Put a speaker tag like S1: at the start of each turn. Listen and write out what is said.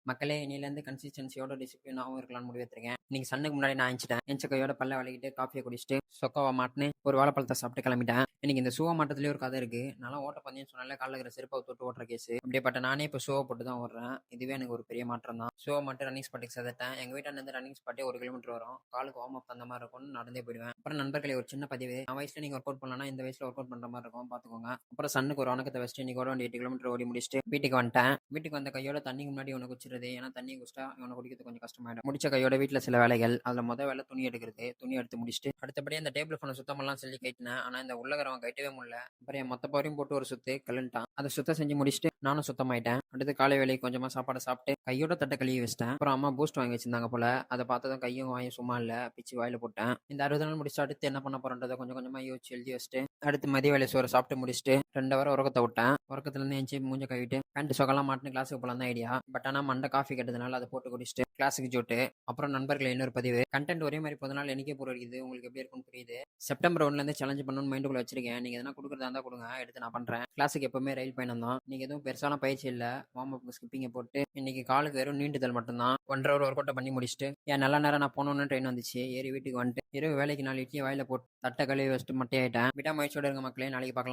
S1: மக்களே இன்னையிலேருந்து கன்சிஸ்டன்சியோட டிசிப்ளினாவும் இருக்கலாம்னு முடிவு எடுத்திருக்கேன். இன்னைக்கு சன்னுக்கு முன்னாடி நான் எந்திச்சிட்டேன். எந்திச்ச கையோட பல்ல விளக்கிட்டு, காஃபிய குடிச்சிட்டு, சொக்காவ மாட்டுன்னு ஒரு வாழைப்பழத்த சாப்பிட்டு கிளம்பிட்டேன். இன்னைக்கு இந்த ஷூவ மாட்டத்திலேயே ஒரு கதை இருக்கு. நான்லாம் ஓட்டப்பந்தயம்னு சொன்னாலே கால்ல இருக்கிற செருப்ப தொட்டு ஓட்டுற கேஸு. அப்படியேப்பட்ட நானே இப்போ ஷூவ போட்டு தான் ஓடுறேன். இதுவே எனக்கு ஒரு பெரிய மாற்றம் தான். ஷூவ மாட்டு ரன்னிங் ஸ்பாட்டுக்கு செதட்டேன். எங்க வீட்டாண்டருந்து ரன்னிங் ஸ்பாட்டே 1 கிலோமீட்டர் வரும். காலுக்கு வார்ம் அப் அந்த மாரி இருக்கும்னு நடந்தே போயிடுவேன். அப்புறம் நண்பர்களே ஒரு சின்ன பதிவு. என் வயசுல நீங்க ஒர்க் அவுட் பண்ணலன்னா, இந்த வயசுல ஒர்க் அவுட் பண்ற மாரி இருக்கும் பார்த்துக்கோங்க. அப்புறம் சன்னுக்கு ஒரு வணக்கத்த வச்சுட்டு இன்னைக்கு ஓட வேண்டிய 8 கிலோமீட்டர் ஓடி முடிச்சுட்டு வீட்டுக்கு வந்துட்டேன். வீட்டுக்கு வந்த கையோட தண்ணிக்கு முன்னாடி இவன குடிச்சிருது. ஏன்னா தண்ணி குடிச்சிட்டா இவன குடிக்கிறது கொஞ்சம் கஷ்டமாயிடும். முடிச்ச கையோட வீட்ல சில வேலைகள். அதுல வேலை துணி எடுக்கிறது. துணி எடுத்து முடிச்சுட்டு அடுத்தபடி அந்த டேபிள் ஃபேன சுத்தம் பண்ணலாம்னு சொல்லி கழட்டினேன். ஆனா இந்த உள்ளகரவன் கழட்டவே முடியல. அப்புறம் என் மொத்த பவரையும் போட்டு ஒரு சுத்து கழன்ட்டான். அத சுத்தம் செஞ்சு முடிச்சுட்டு நானும் சுத்தமாயிட்டேன். அடுத்து காலை வேலைக்கு கொஞ்சமா சாப்பாடு சாப்பிட்டு கையோட தட்ட கழுவி வச்சிட்டேன். அப்புறம் அம்மா பூஸ்ட் வாங்கி வச்சிருந்தாங்க போல. அதை பார்த்ததும் கையும் வாயும் சும்மா இல்ல. பிச்சு வாயில போட்டேன். இந்த 60 நாள் முடிச்சுட்டு அடுத்து என்ன பண்ண போறேன்றதை கொஞ்சம் கொஞ்சமா யோசிச்சு எழுதி வச்சுட்டு அடுத்து மதிய வேலை சோறு சாப்பிட்டு முடிச்சுட்டு 2 ஹவர் உறக்கத்தை விட்டேன். உறக்கத்துல இருந்து எஞ்சி மூஞ்ச கழுவிட்டு பேண்ட் சொக்கெல்லாம் மாட்டினு கிளாஸுக்கு போலாம் தான் ஐடியா. பட் ஆனா மண்டை காஃபி கேட்டதுனால அதை போட்டு குடிச்சிட்டு கிளாஸுக்கு ஜோட்டு. அப்புறம் நண்பர்கள் இன்னொரு பதிவு. கண்டென்ட் ஒரே மாதிரி போதனால எனக்கே போர் அடிக்குது. உங்களுக்கு எப்படி இருக்கும்னு புரியுது. செப்டம்பர் 1ல இருந்து சேலஞ்ச் பண்ணணும்னு மைண்டுக்குள்ள வச்சிருக்கேன். நீங்க எதனா கொடுக்குறதா இருந்தா கொடுங்க, எடுத்து நான் பண்றேன். கிளாஸுக்கு எப்பவுமே ரயில் பயணம் தான். நீங்க எதுவும் பெருசாலாம் பயிற்சி இல்ல. வார்ம் அப் ஸ்கிப்பிங்க போட்டு இன்னைக்கு காலுக்கு வெறும் நீண்டுதல் மட்டும்தான். 1.5 ஹவர் ஒர்க் அவுட் பண்ணி முடிச்சுட்டு என் நல்ல நேரம் நான் போகணும்னு ட்ரெயின் வந்துச்சு. ஏறி வீட்டுக்கு வந்துட்டு இரவு வேலைக்கு 4 இட்லி வாயில போட்டு தட்டை கழுவி வச்சுட்டு மட்டையாயிட்டேன். விடாமுயற்சியோட இருங்க மக்களே. நாளைக்கு பார்க்கலாம்.